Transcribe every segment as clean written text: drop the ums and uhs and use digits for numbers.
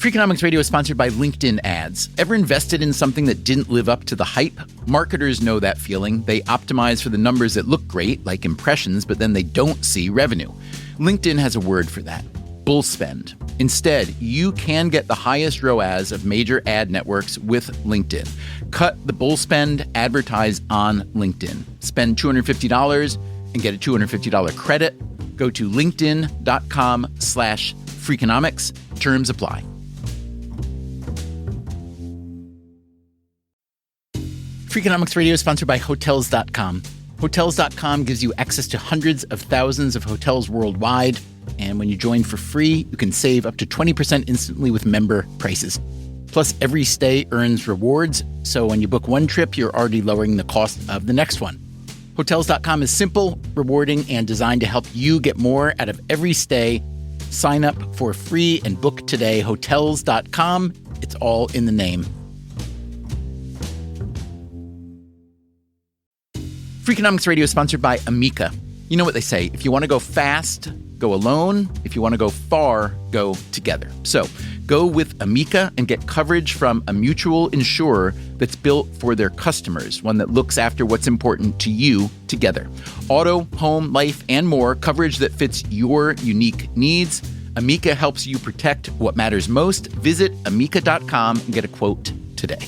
Freakonomics Radio is sponsored by LinkedIn ads. Ever invested in something that didn't live up to the hype? Marketers know that feeling. They optimize for the numbers that look great, like impressions, but then they don't see revenue. LinkedIn has a word for that: bull spend. Instead, you can get the highest ROAS of major ad networks with LinkedIn. Cut the bull spend, advertise on LinkedIn. Spend $250 and get a $250 credit. Go to linkedin.com/Freakonomics. Terms apply. Freakonomics Radio is sponsored by Hotels.com. Hotels.com gives you access to hundreds of thousands of hotels worldwide. And when you join for free, you can save up to 20% instantly with member prices. Plus, every stay earns rewards. So when you book one trip, you're already lowering the cost of the next one. Hotels.com is simple, rewarding, and designed to help you get more out of every stay. Sign up for free and book today. Hotels.com. It's all in the name. Freakonomics Radio is sponsored by Amica. You know what they say: if you want to go fast, go alone. If you want to go far, go together. So go with Amica and get coverage from a mutual insurer that's built for their customers, one that looks after what's important to you together. Auto, home, life, and more, coverage that fits your unique needs. Amica helps you protect what matters most. Visit amica.com and get a quote today.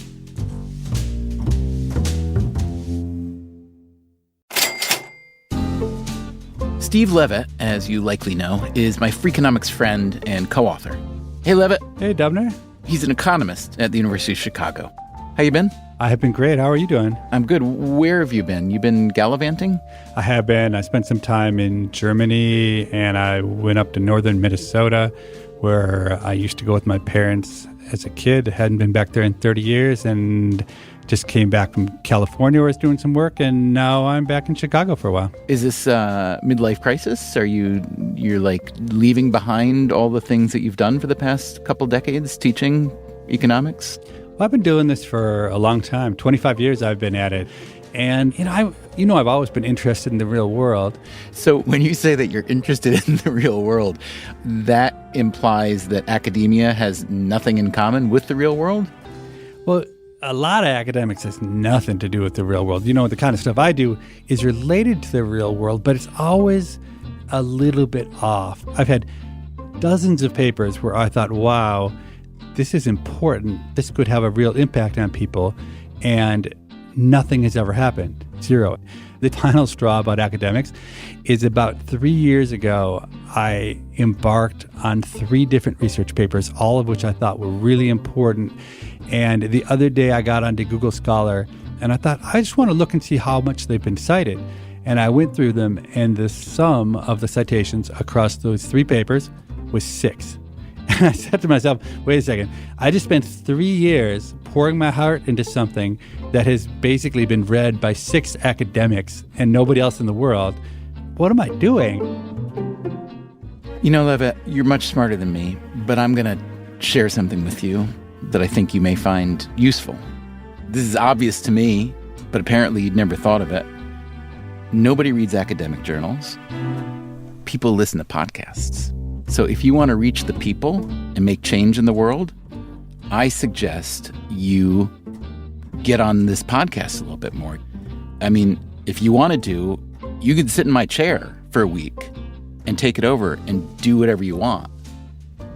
Steve Levitt, as you likely know, is my Freakonomics friend and co-author. Hey, Levitt. Hey, Dubner. He's an economist at the University of Chicago. How you been? I have been great. How are you doing? I'm good. Where have you been? You been gallivanting? I have been. I spent some time in Germany, and I went up to northern Minnesota, where I used to go with my parents as a kid. Hadn't been back there in 30 years, and just came back from California where I was doing some work, and now I'm back in Chicago for a while. Is this a midlife crisis? You're like leaving behind all the things that you've done for the past couple decades teaching economics? Well, I've been doing this for a long time. 25 years I've been at it. And, I've always been interested in the real world. So when you say that you're interested in the real world, that implies that academia has nothing in common with the real world? Well, a lot of academics has nothing to do with the real world. The kind of stuff I do is related to the real world, but it's always a little bit off. I've had dozens of papers where I thought, wow, this is important. This could have a real impact on people. And nothing has ever happened. Zero. The final straw about academics is about 3 years ago, I embarked on 3 different research papers, all of which I thought were really important. And the other day I got onto Google Scholar and I thought, I just want to look and see how much they've been cited. And I went through them, and the sum of the citations across those 3 papers was 6. And I said to myself, wait a second, I just spent 3 years pouring my heart into something that has basically been read by 6 academics and nobody else in the world. What am I doing? Levitt, you're much smarter than me, but I'm going to share something with you that I think you may find useful. This is obvious to me, but apparently you'd never thought of it. Nobody reads academic journals. People listen to podcasts. So if you want to reach the people and make change in the world, I suggest you get on this podcast a little bit more. I mean, if you wanted to, you could sit in my chair for a week and take it over and do whatever you want.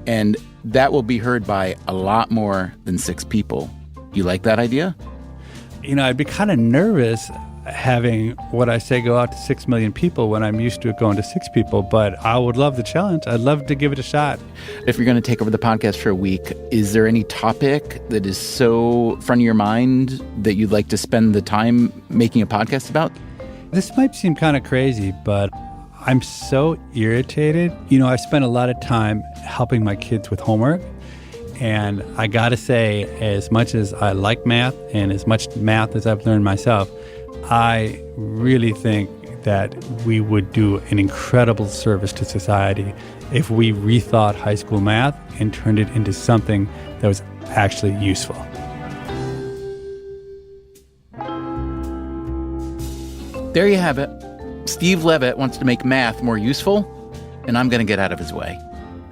And that will be heard by a lot more than 6 people. You like that idea? I'd be kind of nervous having what I say go out to 6 million people when I'm used to it going to 6 people, but I would love the challenge. I'd love to give it a shot. If you're going to take over the podcast for a week, is there any topic that is so front of your mind that you'd like to spend the time making a podcast about? This might seem kind of crazy, but I'm so irritated. I spent a lot of time helping my kids with homework, and I got to say, as much as I like math and as much math as I've learned myself, I really think that we would do an incredible service to society if we rethought high school math and turned it into something that was actually useful. There you have it. Steve Levitt wants to make math more useful, and I'm going to get out of his way.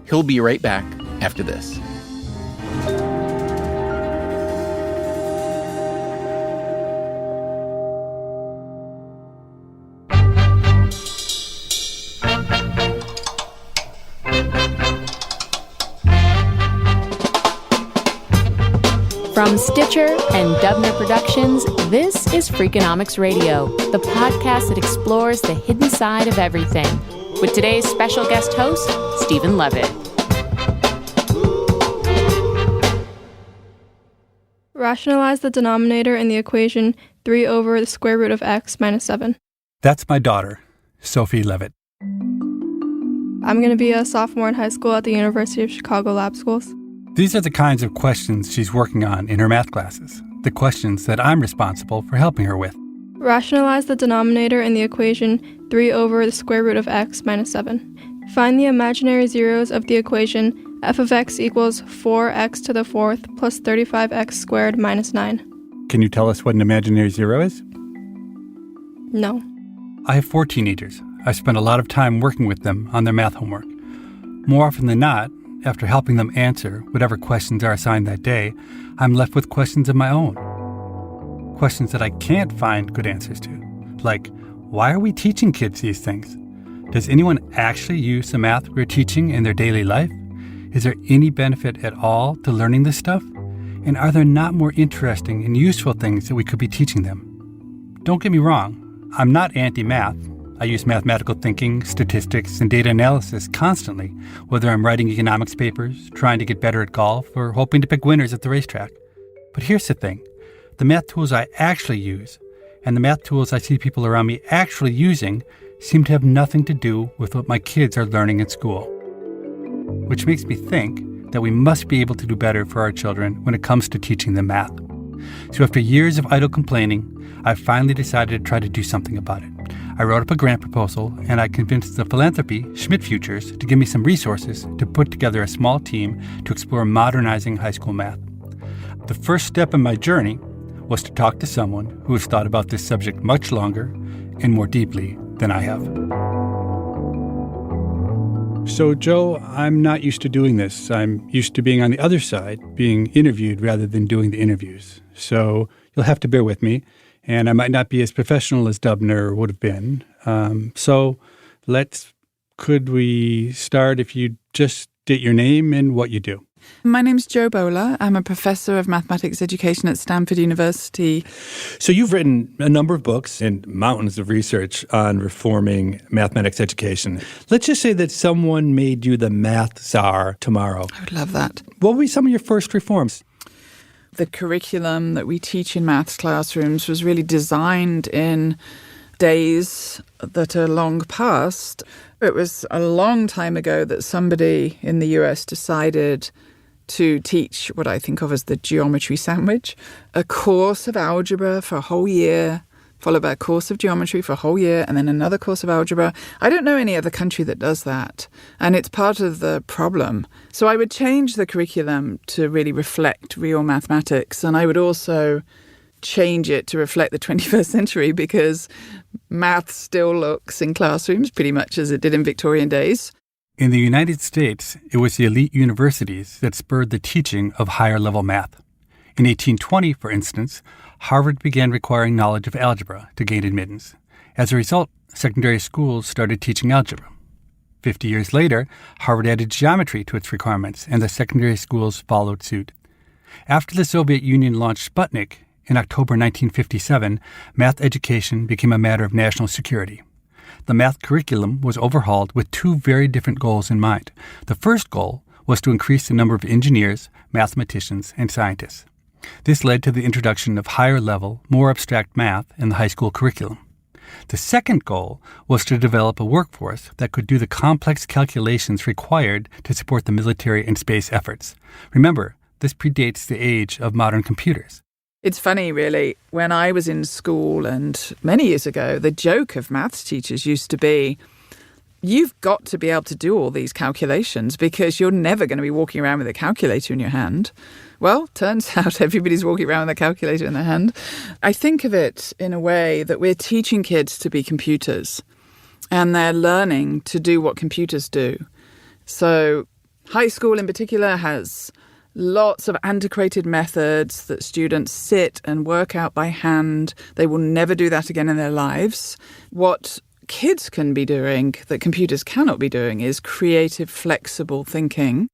He'll be right back after this. From Stitcher and Dubner Productions, this is Freakonomics Radio, the podcast that explores the hidden side of everything, with today's special guest host, Stephen Levitt. Rationalize the denominator in the equation 3 over the square root of x minus 7. That's my daughter, Sophie Levitt. I'm going to be a sophomore in high school at the University of Chicago Lab Schools. These are the kinds of questions she's working on in her math classes, the questions that I'm responsible for helping her with. Rationalize the denominator in the equation 3 over the square root of x minus 7. Find the imaginary zeros of the equation f of x equals 4x to the fourth plus 35x squared minus 9. Can you tell us what an imaginary zero is? No. I have 4 teenagers. I spent a lot of time working with them on their math homework. More often than not, after helping them answer whatever questions are assigned that day, I'm left with questions of my own. Questions that I can't find good answers to. Like, why are we teaching kids these things? Does anyone actually use the math we're teaching in their daily life? Is there any benefit at all to learning this stuff? And are there not more interesting and useful things that we could be teaching them? Don't get me wrong, I'm not anti-math. I use mathematical thinking, statistics, and data analysis constantly, whether I'm writing economics papers, trying to get better at golf, or hoping to pick winners at the racetrack. But here's the thing. The math tools I actually use, and the math tools I see people around me actually using, seem to have nothing to do with what my kids are learning in school. Which makes me think that we must be able to do better for our children when it comes to teaching them math. So after years of idle complaining, I finally decided to try to do something about it. I wrote up a grant proposal, and I convinced the philanthropy, Schmidt Futures, to give me some resources to put together a small team to explore modernizing high school math. The first step in my journey was to talk to someone who has thought about this subject much longer and more deeply than I have. So, Joe, I'm not used to doing this. I'm used to being on the other side, being interviewed rather than doing the interviews. So you'll have to bear with me. And I might not be as professional as Dubner would have been. Could we start if you just state your name and what you do? My name's Jo Bowler. I'm a professor of mathematics education at Stanford University. So you've written a number of books and mountains of research on reforming mathematics education. Let's just say that someone made you the math czar tomorrow. I would love that. What would be some of your first reforms? The curriculum that we teach in maths classrooms was really designed in days that are long past. It was a long time ago that somebody in the US decided to teach what I think of as the geometry sandwich, a course of algebra for a whole year, followed by a course of geometry for a whole year, and then another course of algebra. I don't know any other country that does that, and it's part of the problem. So I would change the curriculum to really reflect real mathematics, and I would also change it to reflect the 21st century, because math still looks in classrooms pretty much as it did in Victorian days. In the United States, it was the elite universities that spurred the teaching of higher-level math. In 1820, for instance, Harvard began requiring knowledge of algebra to gain admittance. As a result, secondary schools started teaching algebra. 50 years later, Harvard added geometry to its requirements, and the secondary schools followed suit. After the Soviet Union launched Sputnik in October 1957, math education became a matter of national security. The math curriculum was overhauled with 2 very different goals in mind. The first goal was to increase the number of engineers, mathematicians, and scientists. This led to the introduction of higher-level, more abstract math in the high school curriculum. The second goal was to develop a workforce that could do the complex calculations required to support the military and space efforts. Remember, this predates the age of modern computers. It's funny, really. When I was in school and many years ago, the joke of maths teachers used to be, you've got to be able to do all these calculations because you're never going to be walking around with a calculator in your hand. Well, turns out everybody's walking around with a calculator in their hand. I think of it in a way that we're teaching kids to be computers, and they're learning to do what computers do. So high school in particular has lots of antiquated methods that students sit and work out by hand. They will never do that again in their lives. What kids can be doing that computers cannot be doing is creative, flexible thinking.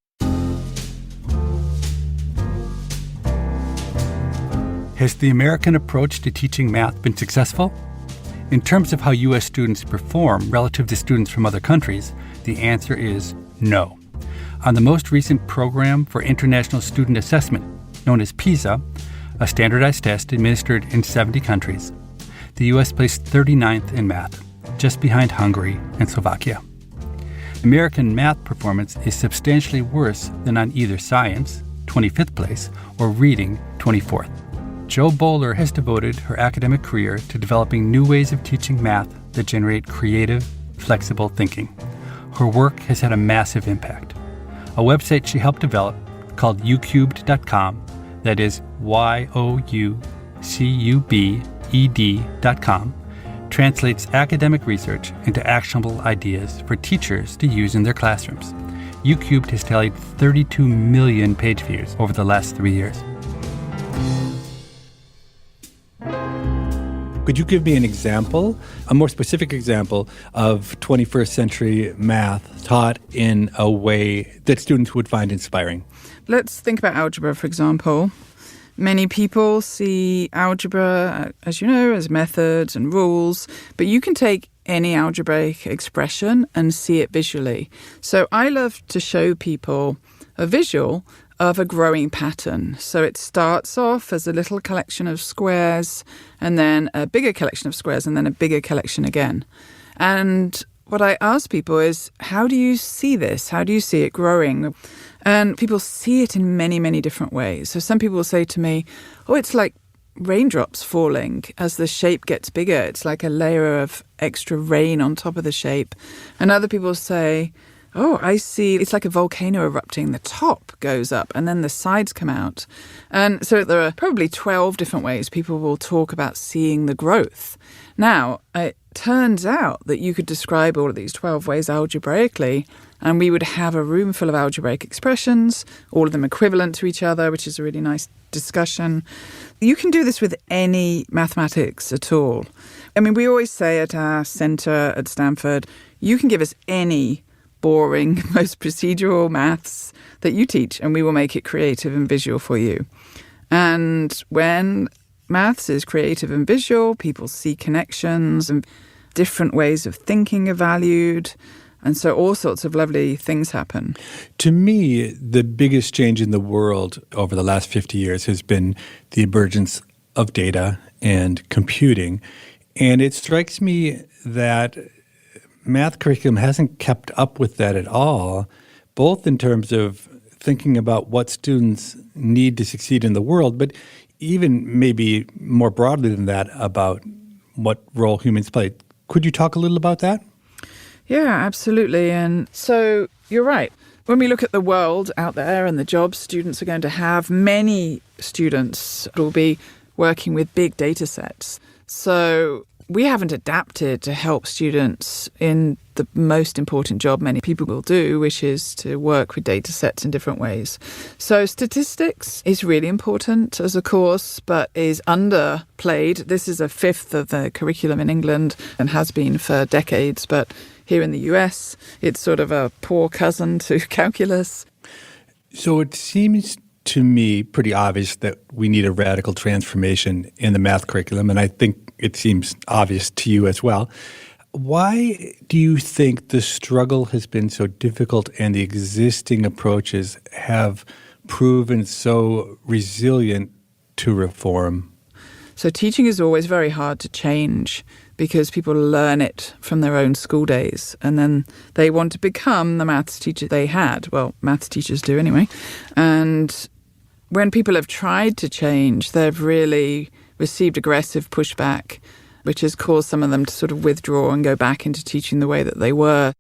Has the American approach to teaching math been successful? In terms of how U.S. students perform relative to students from other countries, the answer is no. On the most recent Program for International Student Assessment, known as PISA, a standardized test administered in 70 countries, the U.S. placed 39th in math, just behind Hungary and Slovakia. American math performance is substantially worse than on either science, 25th place, or reading, 24th. Jo Boaler has devoted her academic career to developing new ways of teaching math that generate creative, flexible thinking. Her work has had a massive impact. A website she helped develop called youcubed.com, that is youcubed.com, translates academic research into actionable ideas for teachers to use in their classrooms. YouCubed has tallied 32 million page views over the last 3 years. Could you give me an example, a more specific example of 21st century math taught in a way that students would find inspiring? Let's think about algebra, for example. Many people see algebra, as you know, as methods and rules, but you can take any algebraic expression and see it visually. So I love to show people a visual of a growing pattern. So it starts off as a little collection of squares, and then a bigger collection of squares, and then a bigger collection again. And what I ask people is, how do you see this? How do you see it growing? And people see it in many, many different ways. So some people will say to me, oh, it's like raindrops falling as the shape gets bigger. It's like a layer of extra rain on top of the shape. And other people say, oh, I see, it's like a volcano erupting. The top goes up and then the sides come out. And so there are probably 12 different ways people will talk about seeing the growth. Now, it turns out that you could describe all of these 12 ways algebraically, and we would have a room full of algebraic expressions, all of them equivalent to each other, which is a really nice discussion. You can do this with any mathematics at all. I mean, we always say at our center at Stanford, you can give us any boring, most procedural maths that you teach, and we will make it creative and visual for you. And when maths is creative and visual, people see connections and different ways of thinking are valued. And so all sorts of lovely things happen. To me, the biggest change in the world over the last 50 years has been the emergence of data and computing. And it strikes me that math curriculum hasn't kept up with that at all, both in terms of thinking about what students need to succeed in the world, but even maybe more broadly than that about what role humans play. Could you talk a little about that? Yeah, absolutely. And so you're right. When we look at the world out there and the jobs students are going to have, many students will be working with big data sets. So we haven't adapted to help students in the most important job many people will do, which is to work with data sets in different ways. So statistics is really important as a course, but is underplayed. This is a fifth of the curriculum in England and has been for decades, but here in the US, it's sort of a poor cousin to calculus. So it seems to me pretty obvious that we need a radical transformation in the math curriculum, and I think it seems obvious to you as well. Why do you think the struggle has been so difficult and the existing approaches have proven so resilient to reform? So teaching is always very hard to change because people learn it from their own school days and then they want to become the maths teacher they had. Well, maths teachers do anyway. And when people have tried to change, they've really received aggressive pushback, which has caused some of them to sort of withdraw and go back into teaching the way that they were.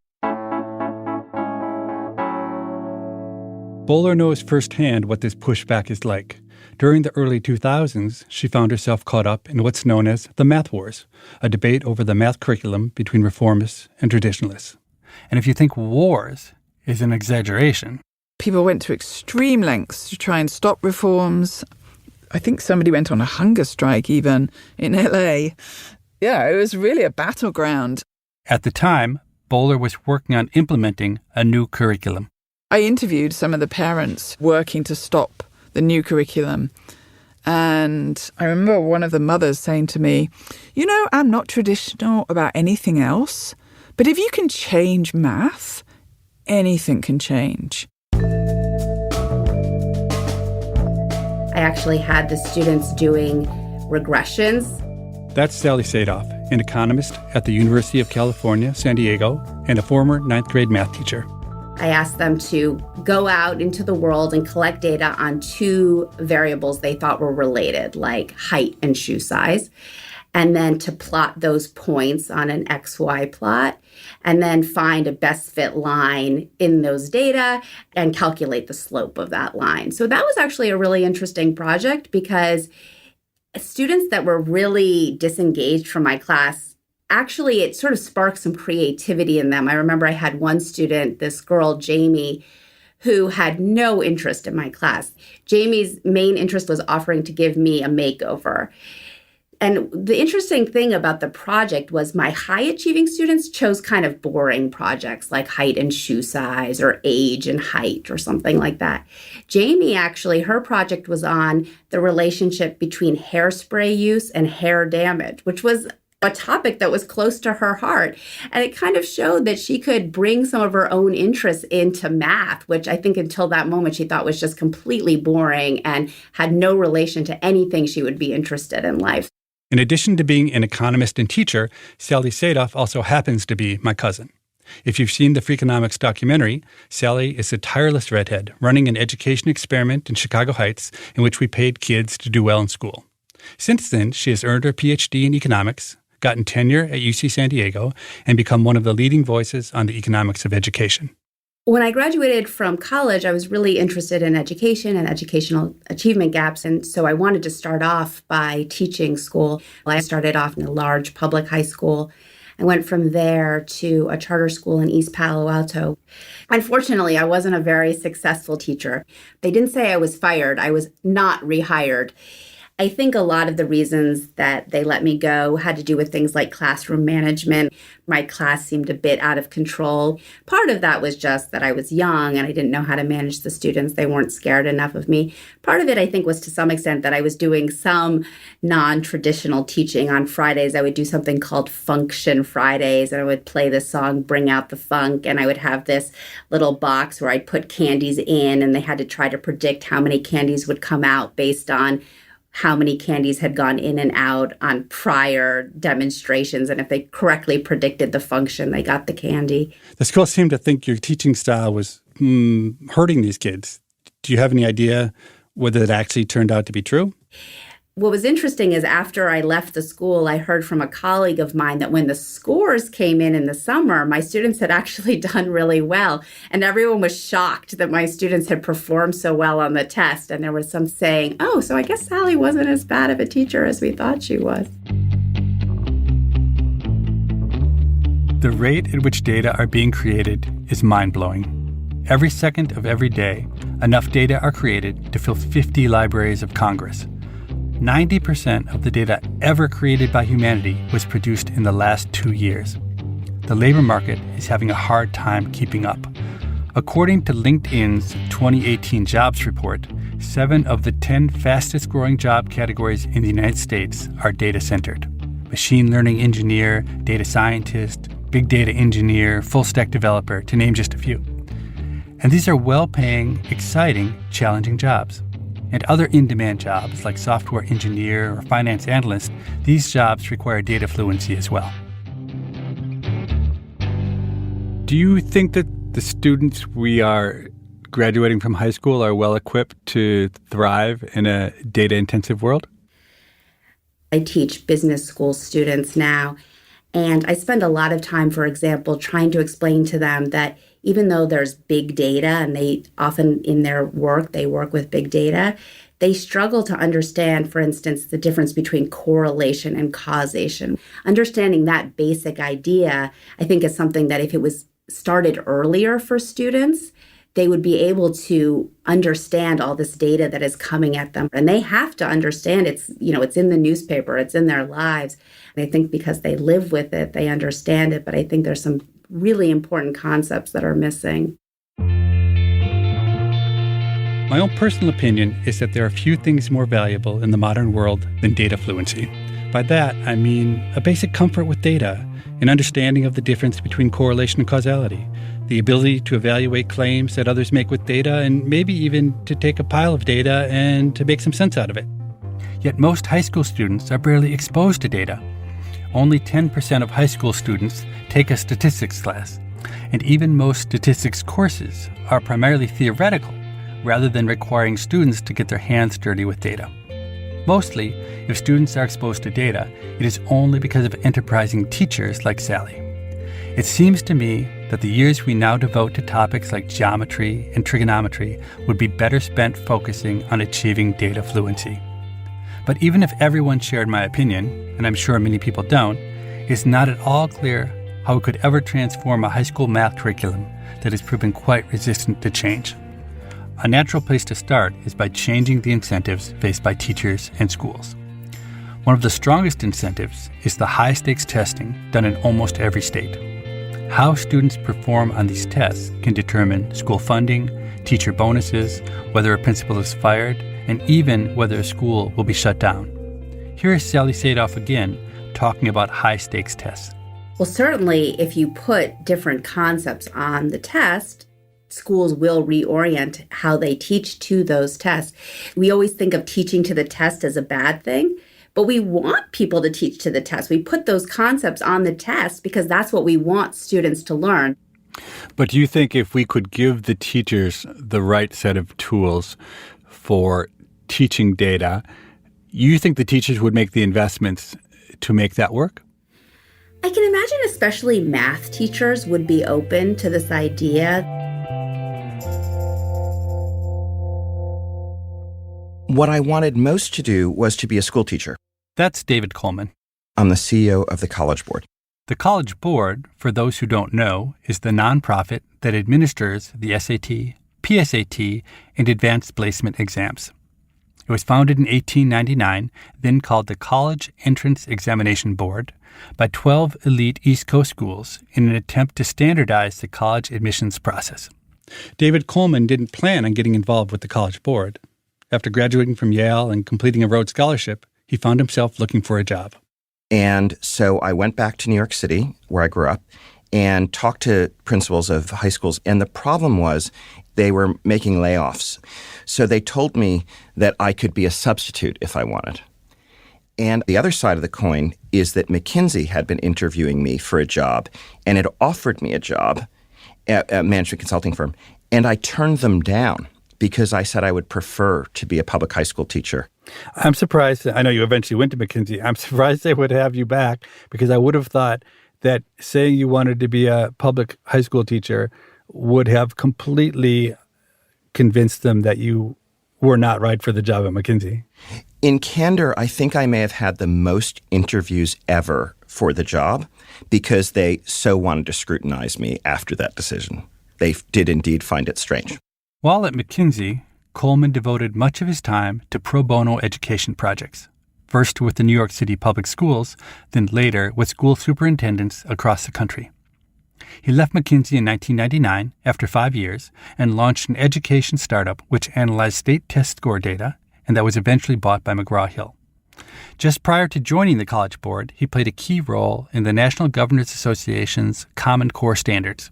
Boaler knows firsthand what this pushback is like. During the early 2000s, she found herself caught up in what's known as the math wars, a debate over the math curriculum between reformists and traditionalists. And if you think wars is an exaggeration, People went to extreme lengths to try and stop reforms. I think somebody went on a hunger strike even in LA. Yeah, it was really a battleground. At the time, Bowler was working on implementing a new curriculum. I interviewed some of the parents working to stop the new curriculum. And I remember one of the mothers saying to me, you know, I'm not traditional about anything else, but if you can change math, anything can change. I actually had the students doing regressions. That's Sally Sadoff, an economist at the University of California, San Diego, and a former ninth grade math teacher. I asked them to go out into the world and collect data on two variables they thought were related, like height and shoe size, and then to plot those points on an XY plot, and then find a best fit line in those data and calculate the slope of that line. So that was actually a really interesting project because students that were really disengaged from my class, actually, it sort of sparked some creativity in them. I remember I had one student, this girl, Jamie, who had no interest in my class. Jamie's main interest was offering to give me a makeover. And the interesting thing about the project was my high-achieving students chose kind of boring projects like height and shoe size or age and height or something like that. Jamie, actually, her project was on the relationship between hairspray use and hair damage, which was a topic that was close to her heart. And it kind of showed that she could bring some of her own interests into math, which I think until that moment she thought was just completely boring and had no relation to anything she would be interested in life. In addition to being an economist and teacher, Sally Sadoff also happens to be my cousin. If you've seen the Freakonomics documentary, Sally is a tireless redhead running an education experiment in Chicago Heights in which we paid kids to do well in school. Since then, she has earned her PhD in economics, gotten tenure at UC San Diego, and become one of the leading voices on the economics of education. When I graduated from college, I was really interested in education and educational achievement gaps. And so I wanted to start off by teaching school. I started off in a large public high school. I went from there to a charter school in East Palo Alto. Unfortunately, I wasn't a very successful teacher. They didn't say I was fired. I was not rehired. I think a lot of the reasons that they let me go had to do with things like classroom management. My class seemed a bit out of control. Part of that was just that I was young and I didn't know how to manage the students. They weren't scared enough of me. Part of it, I think, was to some extent that I was doing some non-traditional teaching. On Fridays, I would do something called Function Fridays, and I would play the song Bring Out the Funk, and I would have this little box where I'd put candies in, and they had to try to predict how many candies would come out based on how many candies had gone in and out on prior demonstrations. And if they correctly predicted the function, they got the candy. The school seemed to think your teaching style was hurting these kids. Do you have any idea whether it actually turned out to be true? What was interesting is after I left the school, I heard from a colleague of mine that when the scores came in the summer, my students had actually done really well. And everyone was shocked that my students had performed so well on the test. And there was some saying, oh, so I guess Sally wasn't as bad of a teacher as we thought she was. The rate at which data are being created is mind-blowing. Every second of every day, enough data are created to fill 50 libraries of Congress. 90% of the data ever created by humanity was produced in the last 2 years. The labor market is having a hard time keeping up. According to LinkedIn's 2018 jobs report, 7 of the 10 fastest growing job categories in the United States are data-centered. Machine learning engineer, data scientist, big data engineer, full-stack developer, to name just a few. And these are well-paying, exciting, challenging jobs. And other in-demand jobs like software engineer or finance analyst, these jobs require data fluency as well. Do you think that the students we are graduating from high school are well equipped to thrive in a data-intensive world? I teach business school students now, and I spend a lot of time, for example, trying to explain to them that even though there's big data, and they often in their work, they work with big data, they struggle to understand, for instance, the difference between correlation and causation. Understanding that basic idea, I think, is something that if it was started earlier for students, they would be able to understand all this data that is coming at them. And they have to understand it's in the newspaper, it's in their lives. And I think because they live with it, they understand it. But I think there's some really important concepts that are missing. My own personal opinion is that there are few things more valuable in the modern world than data fluency. By that, I mean a basic comfort with data, an understanding of the difference between correlation and causality, the ability to evaluate claims that others make with data, and maybe even to take a pile of data and to make some sense out of it. Yet most high school students are barely exposed to data. Only 10% of high school students take a statistics class, and even most statistics courses are primarily theoretical rather than requiring students to get their hands dirty with data. Mostly, if students are exposed to data, it is only because of enterprising teachers like Sally. It seems to me that the years we now devote to topics like geometry and trigonometry would be better spent focusing on achieving data fluency. But even if everyone shared my opinion, and I'm sure many people don't, it's not at all clear how we could ever transform a high school math curriculum that has proven quite resistant to change. A natural place to start is by changing the incentives faced by teachers and schools. One of the strongest incentives is the high-stakes testing done in almost every state. How students perform on these tests can determine school funding, teacher bonuses, whether a principal is fired, and even whether a school will be shut down. Here is Sally Sadoff again, talking about high-stakes tests. Well, certainly, if you put different concepts on the test, schools will reorient how they teach to those tests. We always think of teaching to the test as a bad thing, but we want people to teach to the test. We put those concepts on the test because that's what we want students to learn. But do you think if we could give the teachers the right set of tools for teaching data, you think the teachers would make the investments to make that work? I can imagine especially math teachers would be open to this idea. What I wanted most to do was to be a school teacher. That's David Coleman. I'm the CEO of the College Board. The College Board, for those who don't know, is the nonprofit that administers the SAT, PSAT, and Advanced Placement exams. It was founded in 1899, then called the College Entrance Examination Board, by 12 elite East Coast schools in an attempt to standardize the college admissions process. David Coleman didn't plan on getting involved with the College Board. After graduating from Yale and completing a Rhodes Scholarship, he found himself looking for a job. And so I went back to New York City, where I grew up, and talked to principals of high schools. And the problem was they were making layoffs. So they told me that I could be a substitute if I wanted. And the other side of the coin is that McKinsey had been interviewing me for a job and had offered me a job at a management consulting firm. And I turned them down because I said I would prefer to be a public high school teacher. I'm surprised. I know you eventually went to McKinsey. I'm surprised they would have you back because I would have thought that saying you wanted to be a public high school teacher would have completely convinced them that you were not right for the job at McKinsey. In candor, I think I may have had the most interviews ever for the job because they so wanted to scrutinize me after that decision. They did indeed find it strange. While at McKinsey, Coleman devoted much of his time to pro bono education projects, first with the New York City Public Schools, then later with school superintendents across the country. He left McKinsey in 1999 after 5 years and launched an education startup which analyzed state test score data and that was eventually bought by McGraw-Hill. Just prior to joining the College Board, he played a key role in the National Governors Association's Common Core Standards.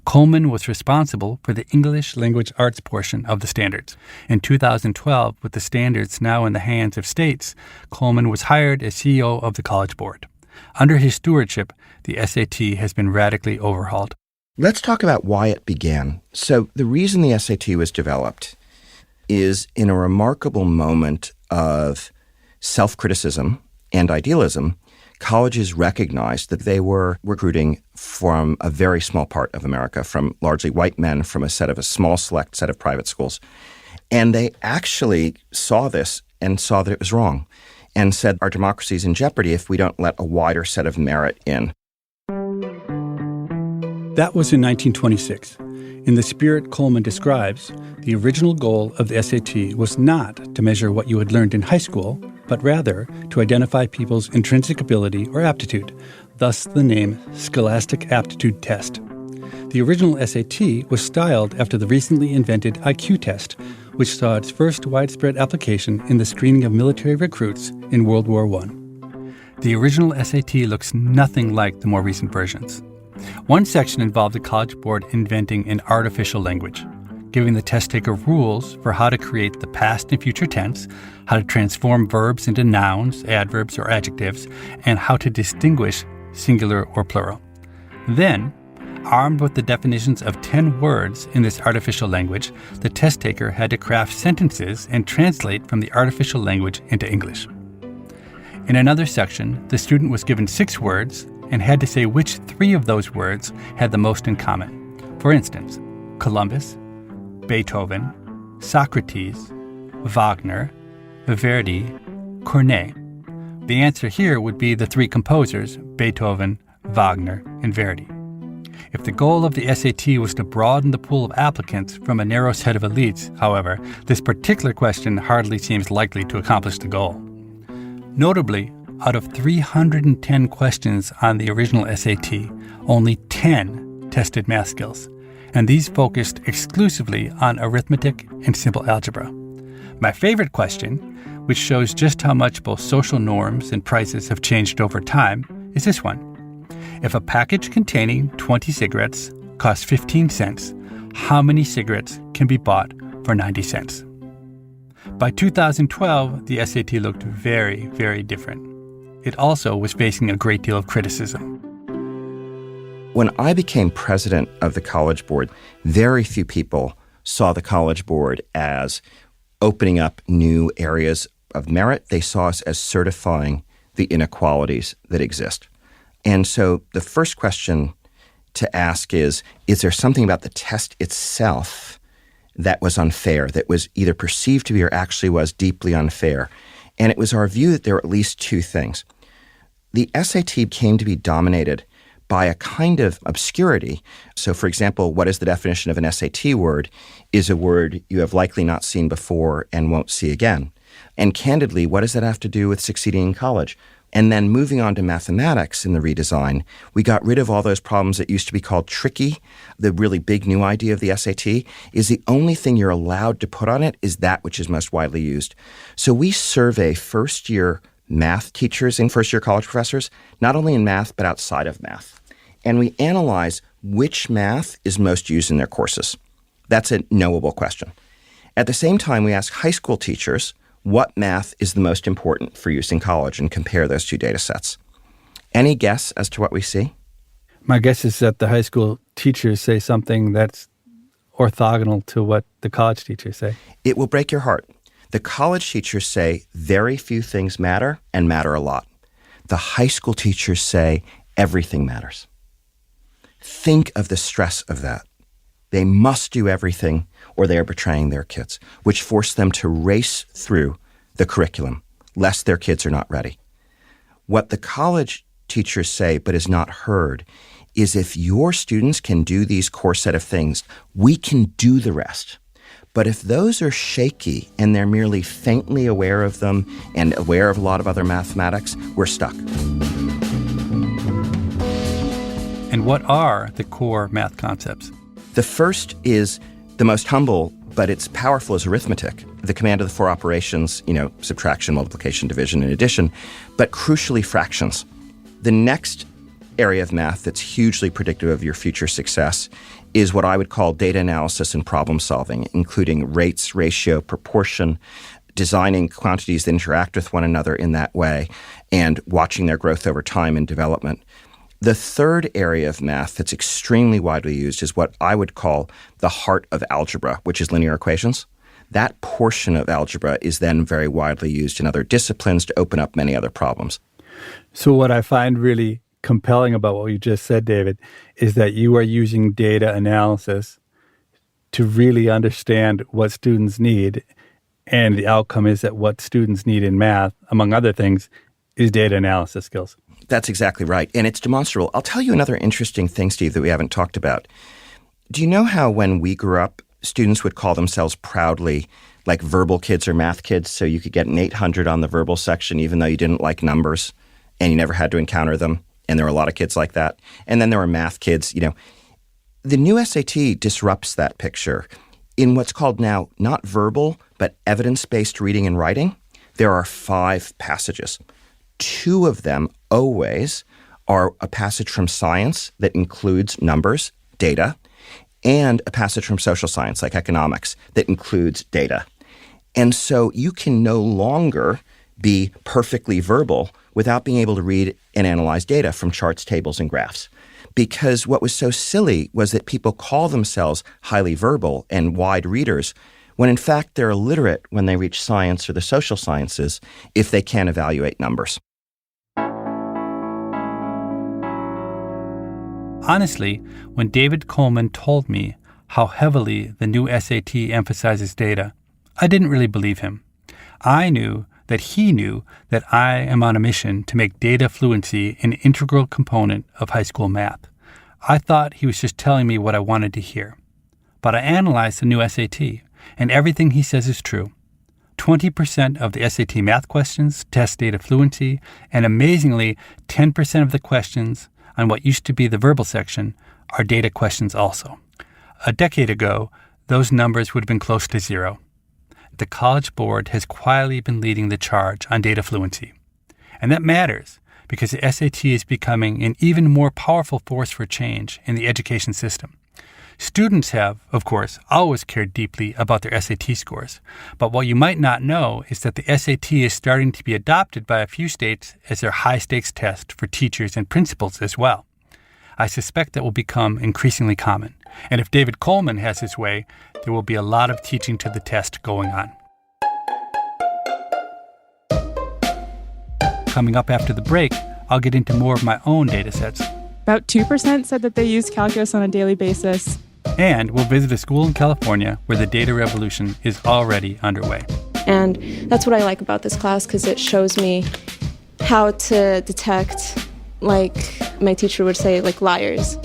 Coleman was responsible for the English language arts portion of the standards. In 2012, with the standards now in the hands of states, Coleman was hired as CEO of the College Board. Under his stewardship, the SAT has been radically overhauled. Let's talk about why it began. So the reason the SAT was developed is in a remarkable moment of self-criticism and idealism, colleges recognized that they were recruiting from a very small part of America, from largely white men, from a small select set of private schools. And they actually saw this and saw that it was wrong and said our democracy is in jeopardy if we don't let a wider set of merit in. That was in 1926. In the spirit Coleman describes, the original goal of the SAT was not to measure what you had learned in high school, but rather to identify people's intrinsic ability or aptitude, thus the name Scholastic Aptitude Test. The original SAT was styled after the recently invented IQ test, which saw its first widespread application in the screening of military recruits in World War I. The original SAT looks nothing like the more recent versions. One section involved the College Board inventing an artificial language, giving the test taker rules for how to create the past and future tense, how to transform verbs into nouns, adverbs, or adjectives, and how to distinguish singular or plural. Then, armed with the definitions of 10 words in this artificial language, the test taker had to craft sentences and translate from the artificial language into English. In another section, the student was given 6 words and had to say which 3 of those words had the most in common. For instance, Columbus, Beethoven, Socrates, Wagner, Verdi, Corneille. The answer here would be the 3 composers, Beethoven, Wagner, and Verdi. If the goal of the SAT was to broaden the pool of applicants from a narrow set of elites, however, this particular question hardly seems likely to accomplish the goal. Notably, out of 310 questions on the original SAT, only 10 tested math skills, and these focused exclusively on arithmetic and simple algebra. My favorite question, which shows just how much both social norms and prices have changed over time, is this one. If a package containing 20 cigarettes costs 15 cents, how many cigarettes can be bought for 90 cents? By 2012, the SAT looked very, very different. It also was facing a great deal of criticism. When I became president of the College Board, very few people saw the College Board as opening up new areas of merit. They saw us as certifying the inequalities that exist. And so the first question to ask is there something about the test itself that was unfair, that was either perceived to be or actually was deeply unfair? And it was our view that there were at least 2 things. The SAT came to be dominated by a kind of obscurity. So, for example, what is the definition of an SAT word is a word you have likely not seen before and won't see again. And candidly, what does that have to do with succeeding in college? And then moving on to mathematics in the redesign, we got rid of all those problems that used to be called tricky. The really big new idea of the SAT is the only thing you're allowed to put on it is that which is most widely used. So we survey first-year math teachers and first-year college professors, not only in math, but outside of math. And we analyze which math is most used in their courses. That's a knowable question. At the same time, we ask high school teachers what math is the most important for use in college and compare those 2 data sets. Any guess as to what we see? My guess is that the high school teachers say something that's orthogonal to what the college teachers say. It will break your heart. The college teachers say very few things matter and matter a lot. The high school teachers say everything matters. Think of the stress of that. They must do everything or they are betraying their kids, which force them to race through the curriculum, lest their kids are not ready. What the college teachers say but is not heard is if your students can do these core set of things, we can do the rest. But if those are shaky and they're merely faintly aware of them and aware of a lot of other mathematics, we're stuck. And what are the core math concepts? The first is the most humble, but it's powerful as arithmetic. The command of the 4 operations, subtraction, multiplication, division, and addition, but crucially fractions. The next area of math that's hugely predictive of your future success is what I would call data analysis and problem solving, including rates, ratio, proportion, designing quantities that interact with one another in that way, and watching their growth over time and development. The third area of math that's extremely widely used is what I would call the heart of algebra, which is linear equations. That portion of algebra is then very widely used in other disciplines to open up many other problems. So what I find really compelling about what you just said, David, is that you are using data analysis to really understand what students need, and the outcome is that what students need in math, among other things, is data analysis skills. That's exactly right. And it's demonstrable. I'll tell you another interesting thing, Steve, that we haven't talked about. Do you know how when we grew up, students would call themselves proudly like verbal kids or math kids, so you could get an 800 on the verbal section even though you didn't like numbers and you never had to encounter them? And there were a lot of kids like that. And then there were math kids, The new SAT disrupts that picture. In what's called now not verbal, but evidence-based reading and writing, there are 5 passages. 2 of them always are a passage from science that includes numbers, data, and a passage from social science like economics that includes data. And so you can no longer be perfectly verbal without being able to read and analyze data from charts, tables, and graphs. Because what was so silly was that people call themselves highly verbal and wide readers when in fact they're illiterate when they reach science or the social sciences if they can't evaluate numbers. Honestly, when David Coleman told me how heavily the new SAT emphasizes data, I didn't really believe him. I knew that he knew that I am on a mission to make data fluency an integral component of high school math. I thought he was just telling me what I wanted to hear. But I analyzed the new SAT, and everything he says is true. 20% of the SAT math questions test data fluency, and amazingly, 10% of the questions on what used to be the verbal section are data questions also. A decade ago, those numbers would have been close to 0. The College Board has quietly been leading the charge on data fluency. And that matters because the SAT is becoming an even more powerful force for change in the education system. Students have, of course, always cared deeply about their SAT scores. But what you might not know is that the SAT is starting to be adopted by a few states as their high-stakes test for teachers and principals as well. I suspect that will become increasingly common. And if David Coleman has his way, there will be a lot of teaching to the test going on. Coming up after the break, I'll get into more of my own data sets. About 2% said that they use calculus on a daily basis. And we'll visit a school in California where the data revolution is already underway. And that's what I like about this class because it shows me how to detect, like my teacher would say, like liars.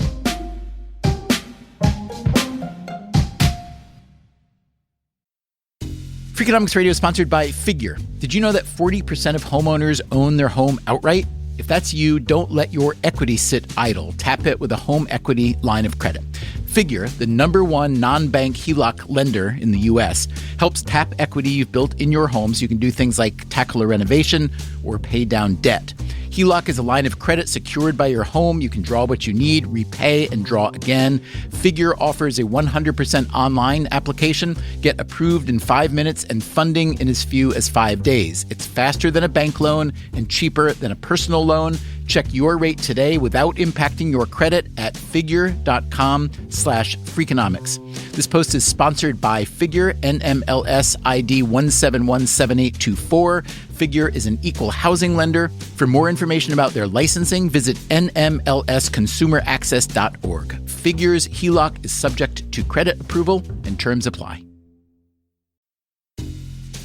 Freakonomics Radio is sponsored by Figure. Did you know that 40% of homeowners own their home outright? If that's you, don't let your equity sit idle. Tap it with a home equity line of credit. Figure, the #1 non-bank HELOC lender in the U.S., helps tap equity you've built in your home so you can do things like tackle a renovation or pay down debt. HELOC is a line of credit secured by your home. You can draw what you need, repay, and draw again. Figure offers a 100% online application. Get approved in 5 minutes and funding in as few as 5 days. It's faster than a bank loan and cheaper than a personal loan. Check your rate today without impacting your credit at figure.com/Freakonomics. This post is sponsored by Figure, NMLS ID 1717824. Figure is an equal housing lender. For more information about their licensing, visit nmlsconsumeraccess.org. Figure's HELOC is subject to credit approval and terms apply.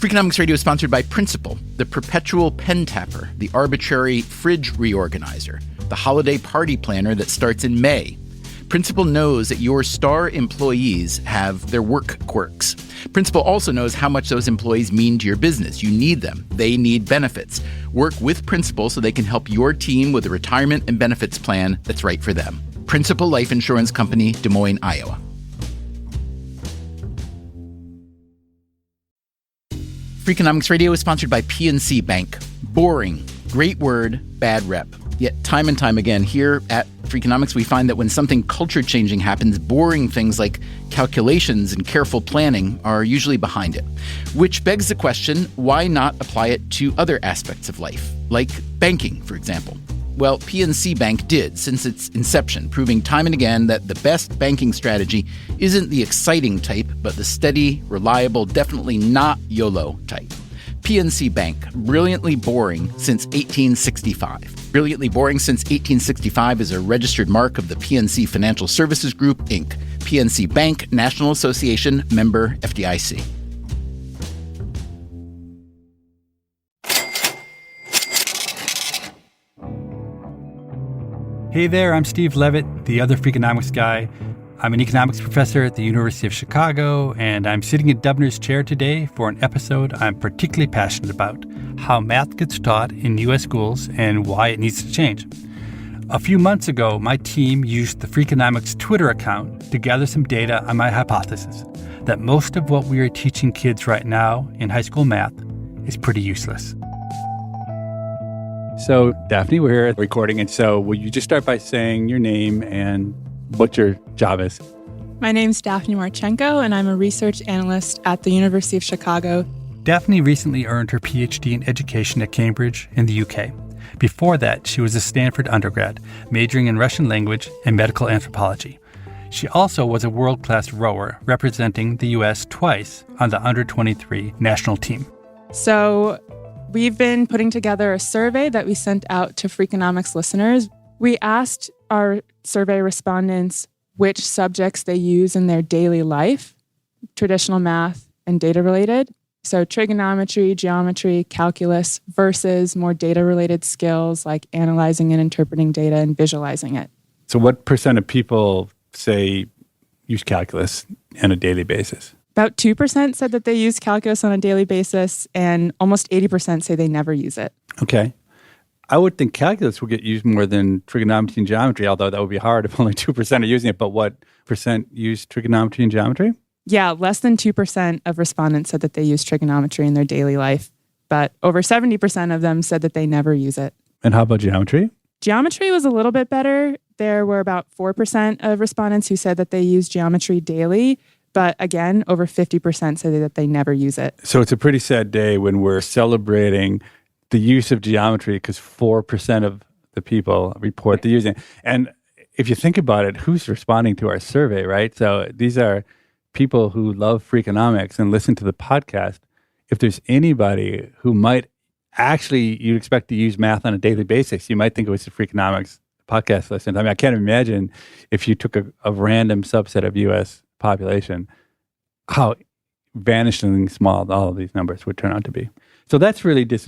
Freakonomics Radio is sponsored by Principal, the perpetual pen tapper, the arbitrary fridge reorganizer, the holiday party planner that starts in May. Principal knows that your star employees have their work quirks. Principal also knows how much those employees mean to your business. You need them. They need benefits. Work with Principal so they can help your team with a retirement and benefits plan that's right for them. Principal Life Insurance Company, Des Moines, Iowa. Freakonomics Radio is sponsored by PNC Bank. Boring. Great word, bad rep. Yet time and time again here at Freakonomics, we find that when something culture-changing happens, boring things like calculations and careful planning are usually behind it. Which begs the question, why not apply it to other aspects of life, like banking, for example? Well, PNC Bank did since its inception, proving time and again that the best banking strategy isn't the exciting type, but the steady, reliable, definitely not YOLO type. PNC Bank, brilliantly boring since 1865. Brilliantly boring since 1865 is a registered mark of the PNC Financial Services Group, Inc. PNC Bank, National Association, member FDIC. Hey there, I'm Steve Levitt, the other Freakonomics guy. I'm an economics professor at the University of Chicago, and I'm sitting in Dubner's chair today for an episode I'm particularly passionate about, how math gets taught in U.S. schools and why it needs to change. A few months ago, my team used the Freakonomics Twitter account to gather some data on my hypothesis that most of what we are teaching kids right now in high school math is pretty useless. So, Daphne, we're here recording, and so will you just start by saying your name and what your job is? My name's Daphne Marchenko, and I'm a research analyst at the University of Chicago. Daphne recently earned her PhD in education at Cambridge in the UK. Before that, she was a Stanford undergrad, majoring in Russian language and medical anthropology. She also was a world-class rower, representing the U.S. twice on the under-23 national team. So we've been putting together a survey that we sent out to Freakonomics listeners. We asked our survey respondents which subjects they use in their daily life, traditional math and data-related. So trigonometry, geometry, calculus versus more data-related skills like analyzing and interpreting data and visualizing it. So what percent of people say use calculus on a daily basis? About 2% said that they use calculus on a daily basis, and almost 80% say they never use it. Okay. I would think calculus would get used more than trigonometry and geometry, although that would be hard if only 2% are using it. But what percent use trigonometry and geometry? Yeah, less than 2% of respondents said that they use trigonometry in their daily life, but over 70% of them said that they never use it. And how about geometry? Geometry was a little bit better. There were about 4% of respondents who said that they use geometry daily. But again, over 50% say that they never use it. So it's a pretty sad day when we're celebrating the use of geometry because 4% of the people report the using it. And if you think about it, who's responding to our survey, right? So these are people who love Freakonomics and listen to the podcast. If there's anybody who might actually, you'd expect to use math on a daily basis, you might think it was the Freakonomics podcast listeners. I mean, I can't imagine if you took a random subset of U.S. population, how vanishingly small all of these numbers would turn out to be. So that's really, it's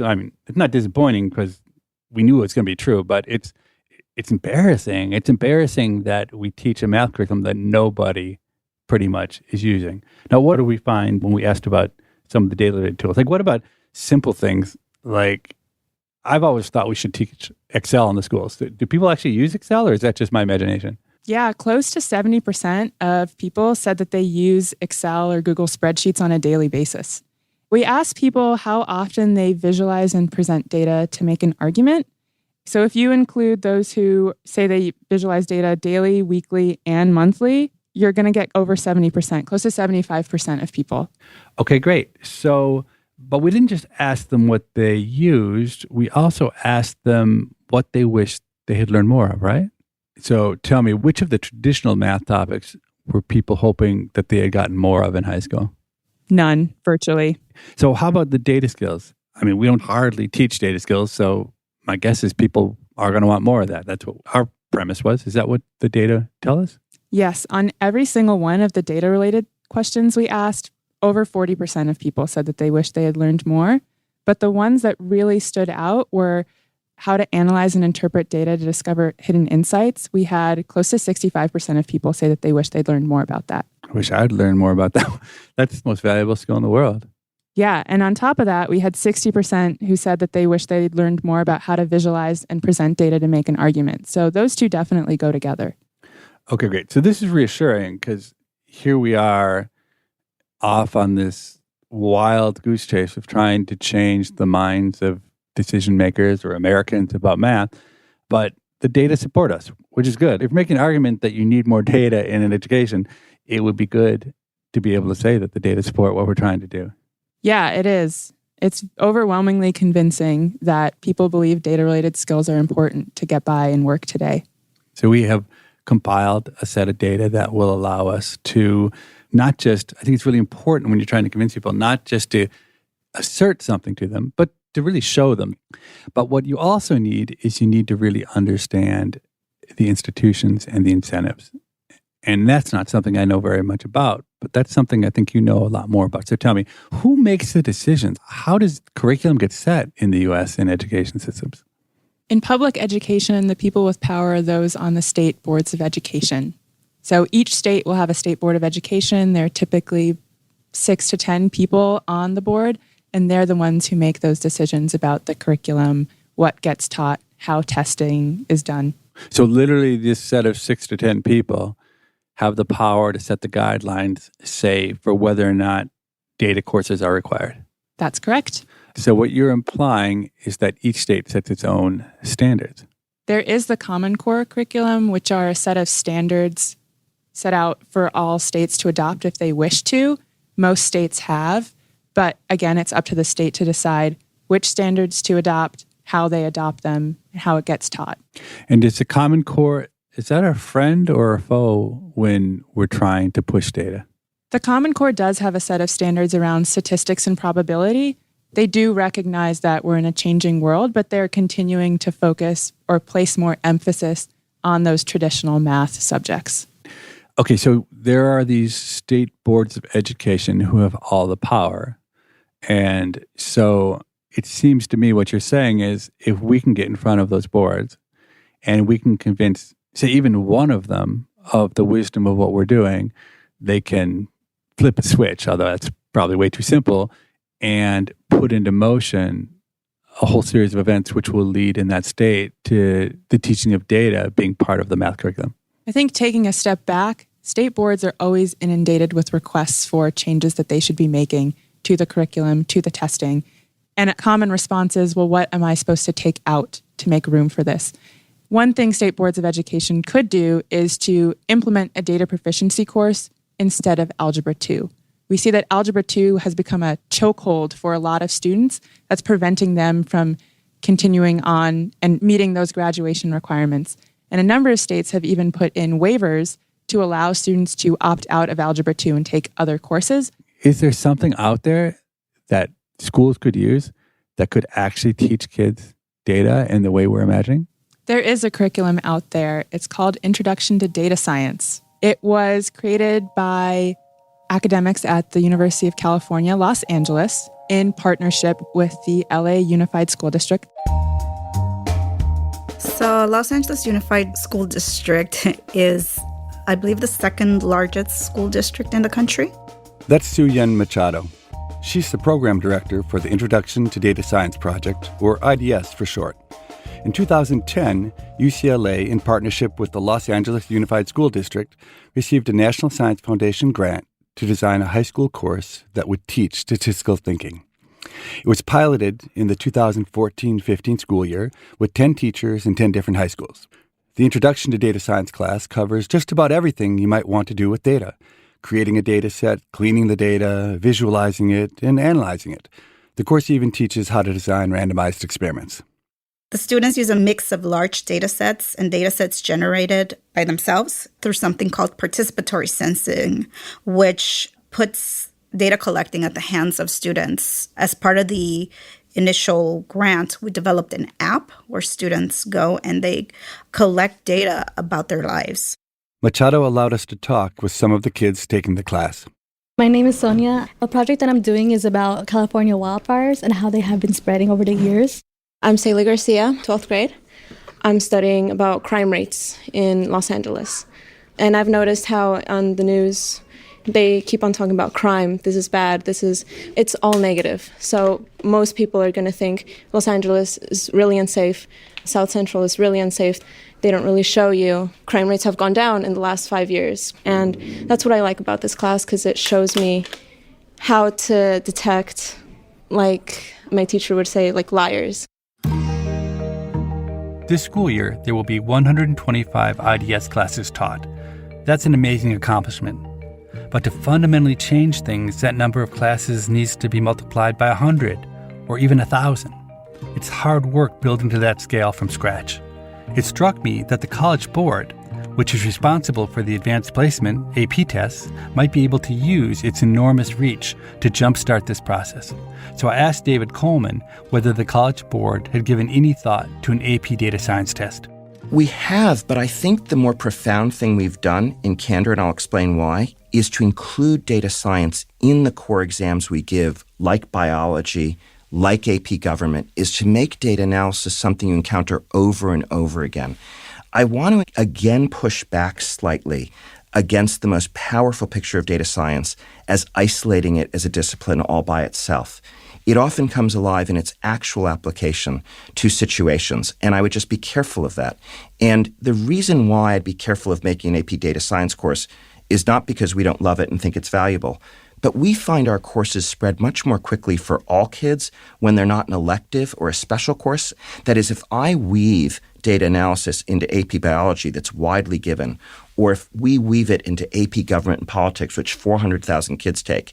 not disappointing because we knew it was going to be true, but it's embarrassing. It's embarrassing that we teach a math curriculum that nobody pretty much is using. Now, what do we find when we asked about some of the daily tools? Like, what about simple things like, I've always thought we should teach Excel in the schools. Do people actually use Excel, or is that just my imagination? Yeah, close to 70% of people said that they use Excel or Google spreadsheets on a daily basis. We asked people how often they visualize and present data to make an argument. So if you include those who say they visualize data daily, weekly, and monthly, you're going to get over 70%, close to 75% of people. Okay, great. So, but we didn't just ask them what they used. We also asked them what they wished they had learned more of, right? So tell me, which of the traditional math topics were people hoping that they had gotten more of in high school? None, virtually. So how about the data skills? I mean, we don't hardly teach data skills, so my guess is people are going to want more of that. That's what our premise was. Is that what the data tell us? Yes. On every single one of the data-related questions we asked, over 40% of people said that they wished they had learned more. But the ones that really stood out were how to analyze and interpret data to discover hidden insights. We had close to 65% of people say that they wish they'd learned more about that. I wish I'd learned more about that. That's the most valuable skill in the world. Yeah. And on top of that, we had 60% who said that they wish they'd learned more about how to visualize and present data to make an argument. So those two definitely go together. Okay, great. So this is reassuring because here we are off on this wild goose chase of trying to change the minds of decision makers or Americans about math, but the data support us, which is good. If you're making an argument that you need more data in an education, it would be good to be able to say that the data support what we're trying to do. Yeah, it is. It's overwhelmingly convincing that people believe data-related skills are important to get by and work today. So we have compiled a set of data that will allow us to not just, I think it's really important when you're trying to convince people, not just to assert something to them, but to really show them. But what you also need is you need to really understand the institutions and the incentives. And that's not something I know very much about, but that's something I think you know a lot more about. So tell me, who makes the decisions? How does curriculum get set in the U.S. in education systems? In public education, the people with power are those on the state boards of education. So each state will have a state board of education. There are typically 6 to 10 people on the board, and they're the ones who make those decisions about the curriculum, what gets taught, how testing is done. So literally this set of 6 to 10 people have the power to set the guidelines, say, for whether or not data courses are required. That's correct. So what you're implying is that each state sets its own standards. There is the Common Core curriculum, which are a set of standards set out for all states to adopt if they wish to. Most states have, but again, it's up to the state to decide which standards to adopt, how they adopt them, and how it gets taught. And is the Common Core, is that a friend or a foe when we're trying to push data? The Common Core does have a set of standards around statistics and probability. They do recognize that we're in a changing world, but they're continuing to focus or place more emphasis on those traditional math subjects. Okay, so there are these state boards of education who have all the power. And so it seems to me what you're saying is if we can get in front of those boards and we can convince, say, even one of them of the wisdom of what we're doing, they can flip a switch, although that's probably way too simple, and put into motion a whole series of events which will lead in that state to the teaching of data being part of the math curriculum. I think taking a step back, state boards are always inundated with requests for changes that they should be making to the curriculum, to the testing. And a common response is, well, what am I supposed to take out to make room for this? One thing state boards of education could do is to implement a data proficiency course instead of Algebra 2. We see that Algebra 2 has become a chokehold for a lot of students that's preventing them from continuing on and meeting those graduation requirements. And a number of states have even put in waivers to allow students to opt out of Algebra 2 and take other courses. Is there something out there that schools could use that could actually teach kids data in the way we're imagining? There is a curriculum out there. It's called Introduction to Data Science. It was created by academics at the University of California, Los Angeles, in partnership with the LA Unified School District. So Los Angeles Unified School District is, I believe, the second largest school district in the country. That's Sue-Yen Machado. She's the program director for the Introduction to Data Science Project, or IDS for short. In 2010, UCLA, in partnership with the Los Angeles Unified School District, received a National Science Foundation grant to design a high school course that would teach statistical thinking. It was piloted in the 2014-15 school year with 10 teachers in 10 different high schools. The Introduction to Data Science class covers just about everything you might want to do with data: creating a data set, cleaning the data, visualizing it, and analyzing it. The course even teaches how to design randomized experiments. The students use a mix of large data sets and data sets generated by themselves through something called participatory sensing, which puts data collecting at the hands of students. As part of the initial grant, we developed an app where students go and they collect data about their lives. Machado allowed us to talk with some of the kids taking the class. My name is Sonia. A project that I'm doing is about California wildfires and how they have been spreading over the years. I'm Celia Garcia, 12th grade. I'm studying about crime rates in Los Angeles. And I've noticed how on the news, they keep on talking about crime. This is bad. It's all negative. So most people are going to think Los Angeles is really unsafe. South Central is really unsafe. They don't really show you. Crime rates have gone down in the last 5 years. And that's what I like about this class, because it shows me how to detect, like my teacher would say, like liars. This school year, there will be 125 IDS classes taught. That's an amazing accomplishment. But to fundamentally change things, that number of classes needs to be multiplied by 100 or even 1,000. It's hard work building to that scale from scratch. It struck me that the College Board, which is responsible for the advanced placement, AP tests, might be able to use its enormous reach to jumpstart this process. So I asked David Coleman whether the College Board had given any thought to an AP data science test. We have, but I think the more profound thing we've done, in candor, and I'll explain why, is to include data science in the core exams we give, like biology, like AP Government, is to make data analysis something you encounter over and over again. I want to again push back slightly against the most powerful picture of data science as isolating it as a discipline all by itself. It often comes alive in its actual application to situations, and I would just be careful of that. And the reason why I'd be careful of making an AP data science course is not because we don't love it and think it's valuable, but we find our courses spread much more quickly for all kids when they're not an elective or a special course. That is, if I weave data analysis into AP biology that's widely given, or if we weave it into AP government and politics, which 400,000 kids take,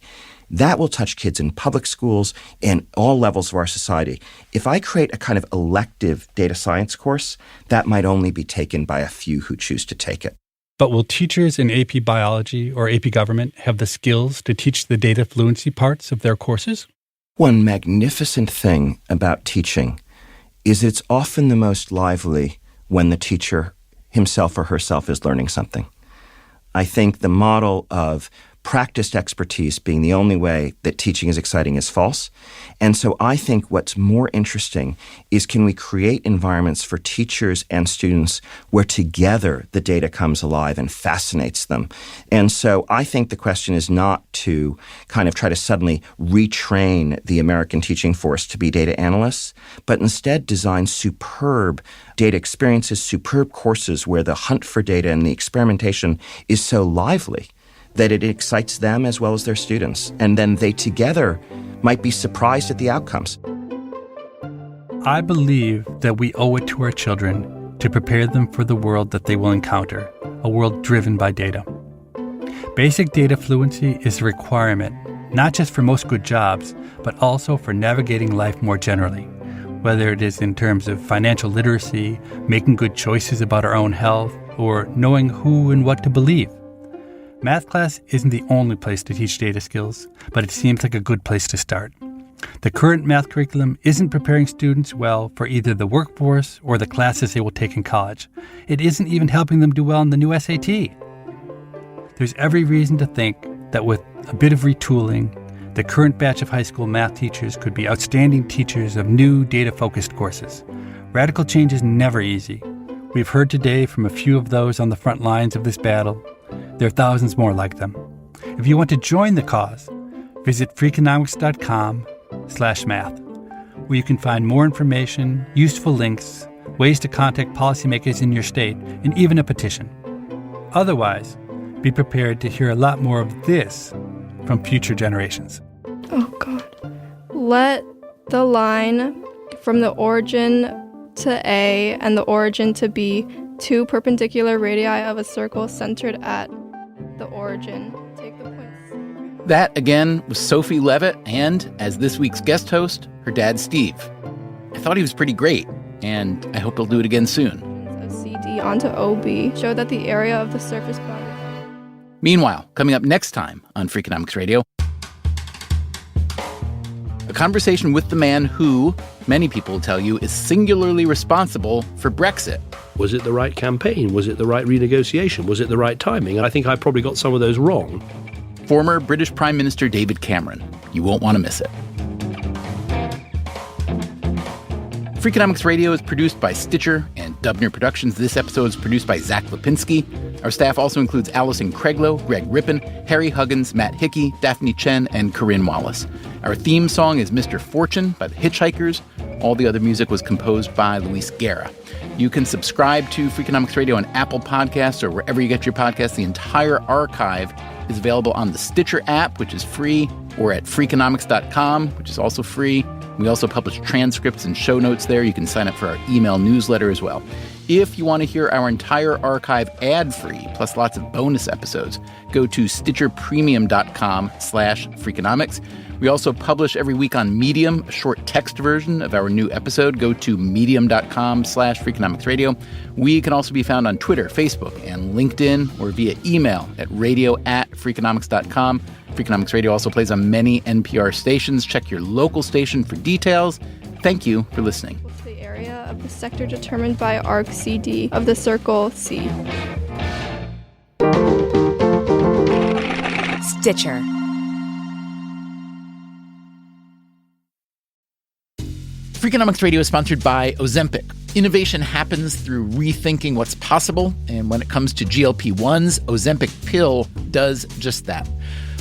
that will touch kids in public schools and all levels of our society. If I create a kind of elective data science course, that might only be taken by a few who choose to take it. But will teachers in AP Biology or AP Government have the skills to teach the data fluency parts of their courses? One magnificent thing about teaching is it's often the most lively when the teacher himself or herself is learning something. I think the model of practiced expertise being the only way that teaching is exciting is false. And so I think what's more interesting is, can we create environments for teachers and students where together the data comes alive and fascinates them? And so I think the question is not to kind of try to suddenly retrain the American teaching force to be data analysts, but instead design superb data experiences, superb courses where the hunt for data and the experimentation is so lively that it excites them as well as their students. And then they together might be surprised at the outcomes. I believe that we owe it to our children to prepare them for the world that they will encounter, a world driven by data. Basic data fluency is a requirement, not just for most good jobs, but also for navigating life more generally, whether it is in terms of financial literacy, making good choices about our own health, or knowing who and what to believe. Math class isn't the only place to teach data skills, but it seems like a good place to start. The current math curriculum isn't preparing students well for either the workforce or the classes they will take in college. It isn't even helping them do well in the new SAT. There's every reason to think that with a bit of retooling, the current batch of high school math teachers could be outstanding teachers of new data-focused courses. Radical change is never easy. We've heard today from a few of those on the front lines of this battle. There are thousands more like them. If you want to join the cause, visit freakonomics.com/math, where you can find more information, useful links, ways to contact policymakers in your state, and even a petition. Otherwise, be prepared to hear a lot more of this from future generations. Oh, God. Let the line from the origin to A and the origin to B, two perpendicular radii of a circle centered at the origin. Take the points. That, again, was Sophie Levitt, and as this week's guest host, her dad, Steve. I thought he was pretty great, and I hope he'll do it again soon. Of CD onto OB show that the area of the surface boundary. Meanwhile, coming up next time on Freakonomics Radio, a conversation with the man who, many people will tell you, is singularly responsible for Brexit. Was it the right campaign? Was it the right renegotiation? Was it the right timing? I think I probably got some of those wrong. Former British Prime Minister David Cameron. You won't want to miss it. Freakonomics Radio is produced by Stitcher and Dubner Productions. This episode is produced by Zach Lipinski. Our staff also includes Allison Craiglow, Greg Rippin, Harry Huggins, Matt Hickey, Daphne Chen, and Corinne Wallace. Our theme song is Mr. Fortune by the Hitchhikers. All the other music was composed by Luis Guerra. You can subscribe to Freakonomics Radio on Apple Podcasts or wherever you get your podcasts. The entire archive is available on the Stitcher app, which is free, or at freakonomics.com, which is also free. We also publish transcripts and show notes there. You can sign up for our email newsletter as well. If you want to hear our entire archive ad-free, plus lots of bonus episodes, go to stitcherpremium.com/Freakonomics. We also publish every week on Medium, a short text version of our new episode. Go to medium.com/Freakonomicsradio. We can also be found on Twitter, Facebook, and LinkedIn, or via email at radio@freakonomics.com. Freakonomics Radio also plays on many NPR stations. Check your local station for details. Thank you for listening. What's the area of the sector determined by arc CD of the circle C? Stitcher. Freakonomics Radio is sponsored by Ozempic. Innovation happens through rethinking what's possible, and when it comes to GLP-1s, Ozempic pill does just that.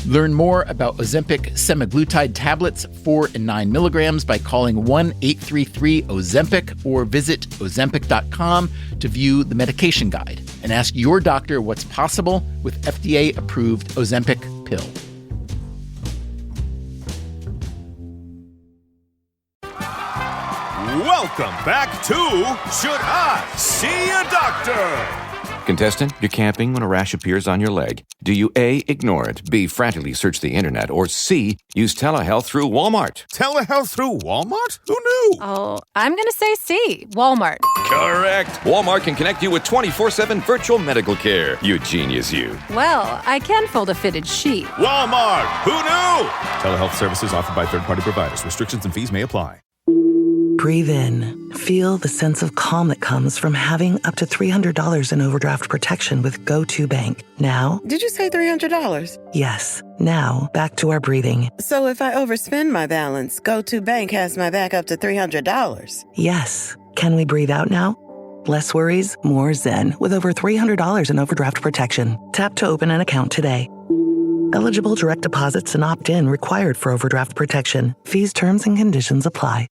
Learn more about Ozempic semaglutide tablets, 4 and 9 milligrams, by calling 1-833-OZEMPIC or visit Ozempic.com to view the medication guide and ask your doctor what's possible with FDA-approved Ozempic pill. Welcome back to Should I See a Doctor? Contestant, you're camping when a rash appears on your leg. Do you A, ignore it, B, frantically search the internet, or C, use telehealth through Walmart? Telehealth through Walmart? Who knew? Oh, I'm going to say C, Walmart. Correct. Walmart can connect you with 24/7 virtual medical care. You genius, you. Well, I can fold a fitted sheet. Walmart. Who knew? Telehealth services offered by third-party providers. Restrictions and fees may apply. Breathe in. Feel the sense of calm that comes from having up to $300 in overdraft protection with GoToBank. Now, did you say $300? Yes. Now, back to our breathing. So if I overspend my balance, GoToBank has my back up to $300? Yes. Can we breathe out now? Less worries, more zen, with over $300 in overdraft protection. Tap to open an account today. Eligible direct deposits and opt-in required for overdraft protection. Fees, terms, and conditions apply.